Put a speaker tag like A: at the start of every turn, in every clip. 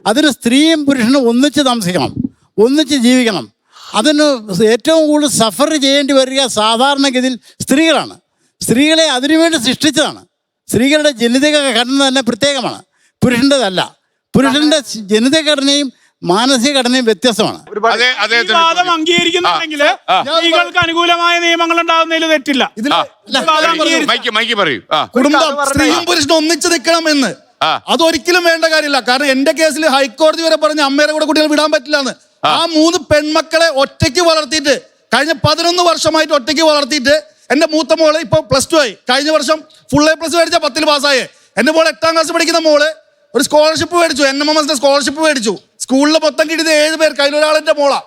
A: അതിന് സ്ത്രീയും പുരുഷനും ഒന്നിച്ച് താമസിക്കണം, ഒന്നിച്ച് ജീവിക്കണം. അതിന് ഏറ്റവും കൂടുതൽ സഫർ ചെയ്യേണ്ടി വരിക സാധാരണഗതിയിൽ സ്ത്രീകളാണ്. സ്ത്രീകളെ അതിനുവേണ്ടി സൃഷ്ടിച്ചതാണ്. സ്ത്രീകളുടെ ജനിതക ഘടന തന്നെ പ്രത്യേകമാണ്, പുരുഷൻ്റെതല്ല. പുരുഷൻ്റെ ജനിതക ഘടനയും മാനസിക ഘടനയും വ്യത്യസ്തമാണ്.
B: വാദം അംഗീകരിക്കുന്നുണ്ടെങ്കിൽ സ്ത്രീകൾക്ക് അനുകൂലമായ നിയമങ്ങൾ ഉണ്ടാകുന്നതിൽ തെറ്റില്ല.
C: കുടുംബം സ്ത്രീയും പുരുഷനും ഒന്നിച്ച് നിൽക്കണമെന്ന് അതൊരിക്കലും വേണ്ട കാര്യമില്ല. കാരണം എന്റെ കേസിൽ ഹൈക്കോടതി വരെ പറഞ്ഞ അമ്മയുടെ കൂടെ കുട്ടികൾ വിടാൻ പറ്റില്ല എന്ന്. ആ 3 പെൺമക്കളെ ഒറ്റയ്ക്ക് വളർത്തിയിട്ട് കഴിഞ്ഞ 11 വർഷമായിട്ട് ഒറ്റയ്ക്ക് വളർത്തിയിട്ട് എന്റെ മൂത്ത മോള് ഇപ്പൊ +2 ആയി. കഴിഞ്ഞ വർഷം ഫുൾ A+ മേടിച്ച 10ൽ പാസ്സായേ. എന്റെ മോള് 8ാം ക്ലാസ് പഠിക്കുന്ന മോള് ഒരു സ്കോളർഷിപ്പ് മേടിച്ചു, NMMS സ്കോളർഷിപ്പ് മേടിച്ചു. സ്കൂളിൽ മൊത്തം കിട്ടിയത് 7 പേർ, കയ്യിലൊരാളെന്റെ മോളാ.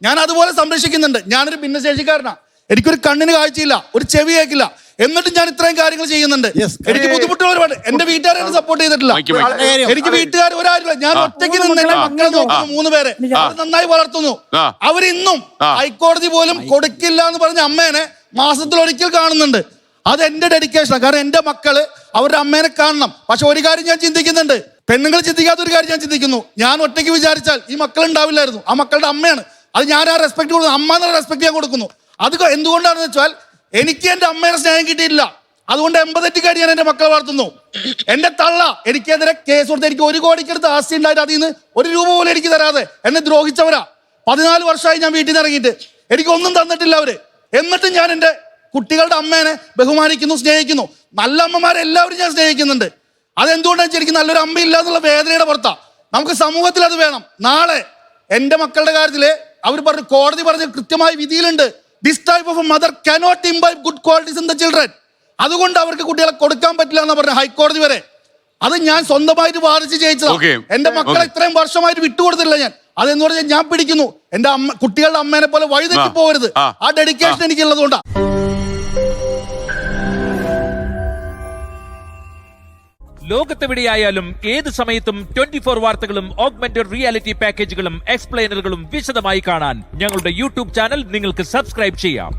C: ഞാൻ അതുപോലെ സംരക്ഷിക്കുന്നുണ്ട്. ഞാനൊരു ഭിന്നശേഷിക്കാരനാ, എനിക്കൊരു കണ്ണിന് കാഴ്ചയില്ല, ഒരു ചെവി കേൾക്കില്ല, എന്നിട്ടും ഞാൻ ഇത്രയും കാര്യങ്ങൾ ചെയ്യുന്നുണ്ട്. എനിക്ക് ബുദ്ധിമുട്ടുകൾ ഒരുപാട്. എന്റെ വീട്ടുകാരെ സപ്പോർട്ട് ചെയ്തിട്ടില്ല. എനിക്ക് വീട്ടുകാർ ഒരാളില്ല. ഞാൻ ഒറ്റയ്ക്ക് നിന്ന് എന്റെ മക്കളെ നോക്കുന്നു, 3 പേരെ നന്നായി വളർത്തുന്നു. അവരിന്നും ഹൈക്കോടതി പോലും കൊടുക്കില്ല എന്ന് പറഞ്ഞ അമ്മേനെ മാസത്തിലൊരിക്കൽ കാണുന്നുണ്ട്. അത് എന്റെ ഡെഡിക്കേഷനാണ്. കാരണം എന്റെ മക്കള് അവരുടെ അമ്മേനെ കാണണം. പക്ഷെ ഒരു കാര്യം ഞാൻ ചിന്തിക്കുന്നുണ്ട്, പെണ്ണുങ്ങൾ ചിന്തിക്കാത്ത ഒരു കാര്യം ഞാൻ ചിന്തിക്കുന്നു. ഞാൻ ഒറ്റയ്ക്ക് വിചാരിച്ചാൽ ഈ മക്കൾ ഉണ്ടാവില്ലായിരുന്നു. ആ മക്കളുടെ അമ്മയാണ്. അത് ഞാൻ ആ റെസ്പെക്ട് കൊടുക്കുന്നു. അമ്മ എന്നുള്ള റെസ്പെക്ട് ഞാൻ കൊടുക്കുന്നു. അത് എന്തുകൊണ്ടാണെന്ന് വെച്ചാൽ എനിക്ക് എന്റെ അമ്മയുടെ സ്നേഹം കിട്ടിയിട്ടില്ല. അതുകൊണ്ട് 80 ഞാൻ എന്റെ മക്കളെ വളർത്തുന്നു. എന്റെ തള്ള എനിക്കെതിരെ കേസ് കൊടുത്ത് എനിക്ക് 1 കോടിക്കടുത്ത് ആസ്തി ഉണ്ടായിട്ട് അതിൽ നിന്ന് 1 രൂപ പോലും എനിക്ക് തരാതെ എന്നെ ദ്രോഹിച്ചവരാ. 14 വർഷമായി ഞാൻ വീട്ടിൽ നിന്ന് ഇറങ്ങിയിട്ട് എനിക്കൊന്നും തന്നിട്ടില്ല അവര്. എന്നിട്ടും ഞാൻ എന്റെ കുട്ടികളുടെ അമ്മേനെ ബഹുമാനിക്കുന്നു, സ്നേഹിക്കുന്നു. നല്ല അമ്മമാരെ എല്ലാവരും ഞാൻ സ്നേഹിക്കുന്നുണ്ട്. അതെന്തുകൊണ്ടാണ് ശരിക്കും നല്ലൊരു അമ്മയില്ല എന്നുള്ള വേദനയുടെ പുറത്താ. നമുക്ക് സമൂഹത്തിൽ അത് വേണം. നാളെ എന്റെ മക്കളുടെ കാര്യത്തില് അവർ പറഞ്ഞു, കോടതി പറഞ്ഞ കൃത്യമായ വിധിയിലുണ്ട്, this type of a mother cannot imbibe good qualities in the children. അതുകൊണ്ട് അവർക്ക് കുട്ടികളെ കൊടുക്കാൻ പറ്റില്ല എന്ന് പറഞ്ഞ ഹൈക്കോടതി വരെ. അത് ഞാൻ സ്വന്തമായിട്ട് വാദിച്ച് ജയിച്ചതാണ്. എന്റെ മക്കളെ ഇത്രയും വർഷമായിട്ട് വിട്ടുകൊടുത്തില്ല ഞാൻ. അതെന്ന് പറഞ്ഞാൽ ഞാൻ പിടിക്കുന്നു. എന്റെ കുട്ടികളുടെ അമ്മേനെ പോലെ വഴിതെറ്റി പോകരുത്. ആ ഡെഡിക്കേഷൻ എനിക്കുള്ളതുകൊണ്ടാണ്.
D: ലോകത്തെവിടെയായാലും ഏത് സമയത്തും 24 വാർത്തകളും ഓഗ്മെന്റഡ് റിയാലിറ്റി പാക്കേജുകളും എക്സ്പ്ലെയിനറുകളും വിശദമായി കാണാൻ ഞങ്ങളുടെ YouTube ചാനൽ നിങ്ങൾക്ക് സബ്സ്ക്രൈബ് ചെയ്യാം.